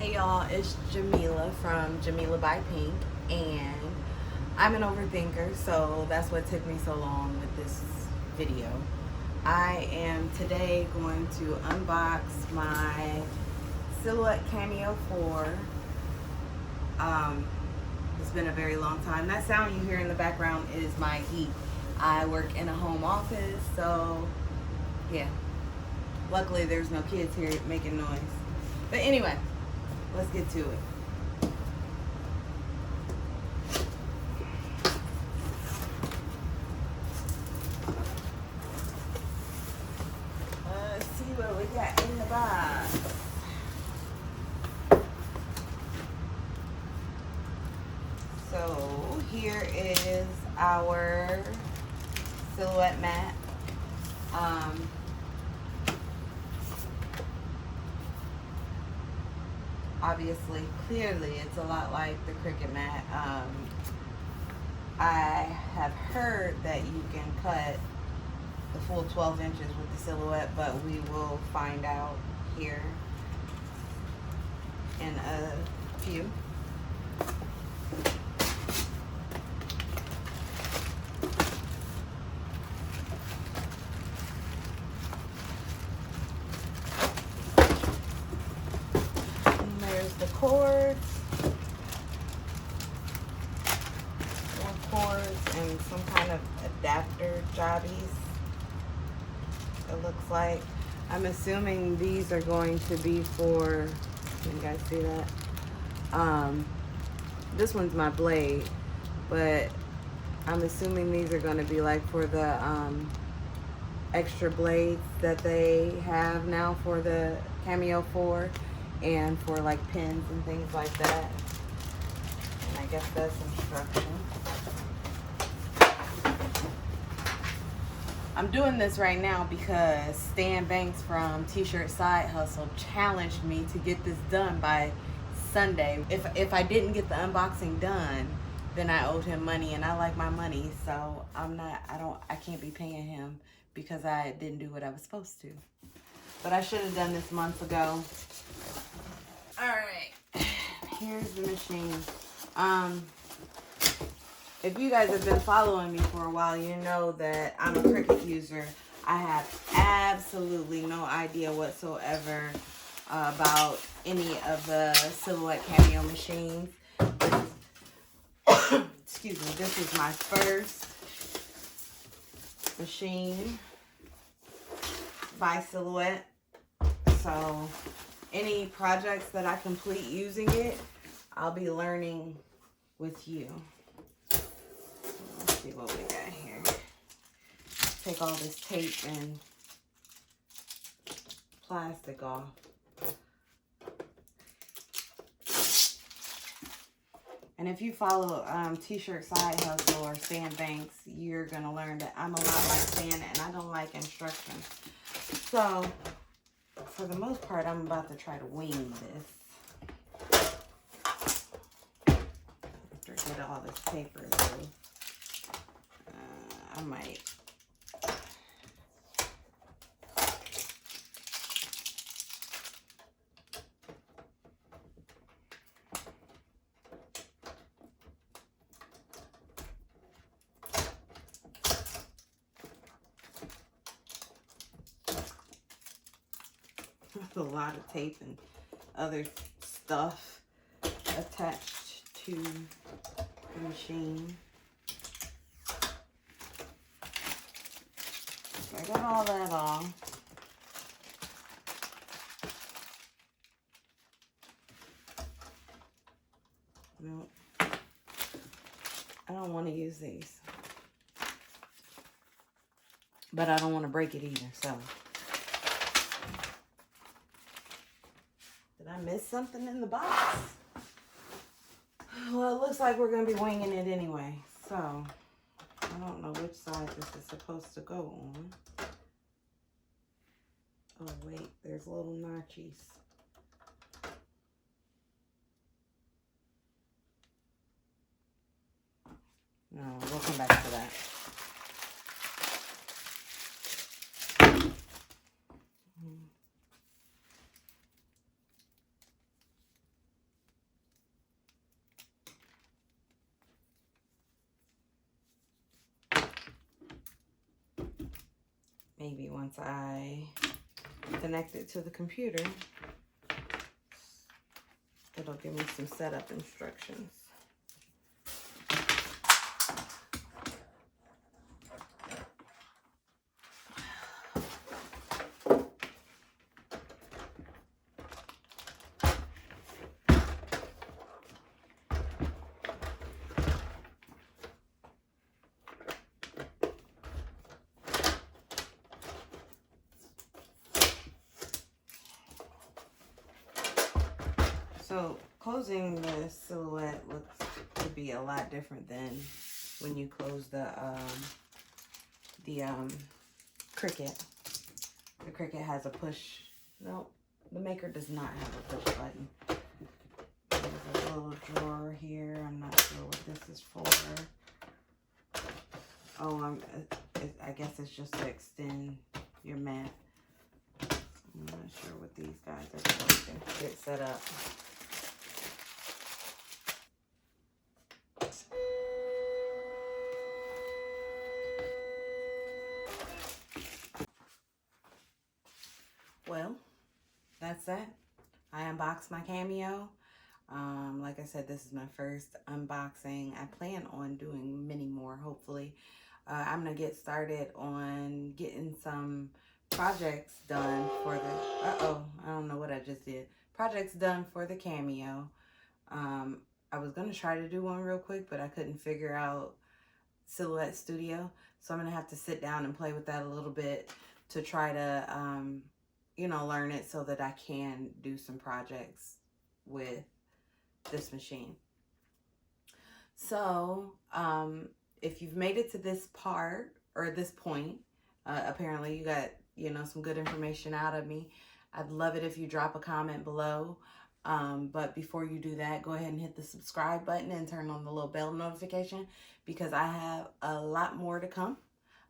Hey y'all, it's Jamila from Jamila by Pink, and I'm an overthinker, so that's what took me so long with this video. I am today going to unbox my Silhouette Cameo 4. It's been a very long time. That sound you hear in the background is my heat. I work in a home office, so yeah. Luckily there's no kids here making noise. But anyway, let's get to it. Let's see what we got in the box. So here is our Silhouette mat. Obviously, clearly, it's a lot like the Cricut mat. I have heard that you can cut the full 12 inches with the Silhouette, but we will find out here in a few. The cords, and some kind of adapter jobbies, it looks like. I'm assuming these are going to be for, can you guys see that? This one's my blade, but I'm assuming these are going to be like for the extra blades that they have now for the Cameo 4. And for like pins and things like that. And I guess that's instructions. I'm doing this right now because Stan Banks from T-Shirt Side Hustle challenged me to get this done by Sunday. If I didn't get the unboxing done, then I owed him money, and I like my money, so I can't be paying him because I didn't do what I was supposed to. But I should have done this months ago. Alright, here's the machine. If you guys have been following me for a while, you know that I'm a Cricut user. I have absolutely no idea whatsoever about any of the Silhouette Cameo machines. Excuse me, this is my first machine by Silhouette. So any projects that I complete using it, I'll be learning with you. Let's see what we got here. Take all this tape and plastic off. And if you follow T-Shirt Side Hustle or Stan Banks, you're going to learn that I'm a lot like Stan, and I don't like instructions. So for the most part, I'm about to try to wing this. After I get all this paper through, I might. A lot of tape and other stuff attached to the machine. So I got all that off. Nope. I don't want to use these. But I don't want to break it either, so. Did I miss something in the box? Well, it looks like we're going to be winging it anyway. So, I don't know which side this is supposed to go on. Oh, wait. There's little notchies. No, we'll come back to that. maybe once I connect it to the computer, it'll give me some setup instructions. So closing the Silhouette looks to be a lot different than when you close the Cricut. The Cricut has a push. No, the Maker does not have a push button. There's a little drawer here. I'm not sure what this is for. Oh, I guess it's just to extend your mat. I'm not sure what these guys are supposed to get set up. Well, that's that. I unboxed my Cameo. Like I said, this is my first unboxing. I plan on doing many more, hopefully. I'm going to get started on getting some projects done for the... I don't know what I just did. Projects done for the Cameo. I was going to try to do one real quick, but I couldn't figure out Silhouette Studio. So I'm going to have to sit down and play with that a little bit to try to... you know, learn it so that I can do some projects with this machine. So, if you've made it to this part or this point, apparently you got, you know, some good information out of me. I'd love it if you drop a comment below. But before you do that, go ahead and hit the subscribe button and turn on the little bell notification because I have a lot more to come.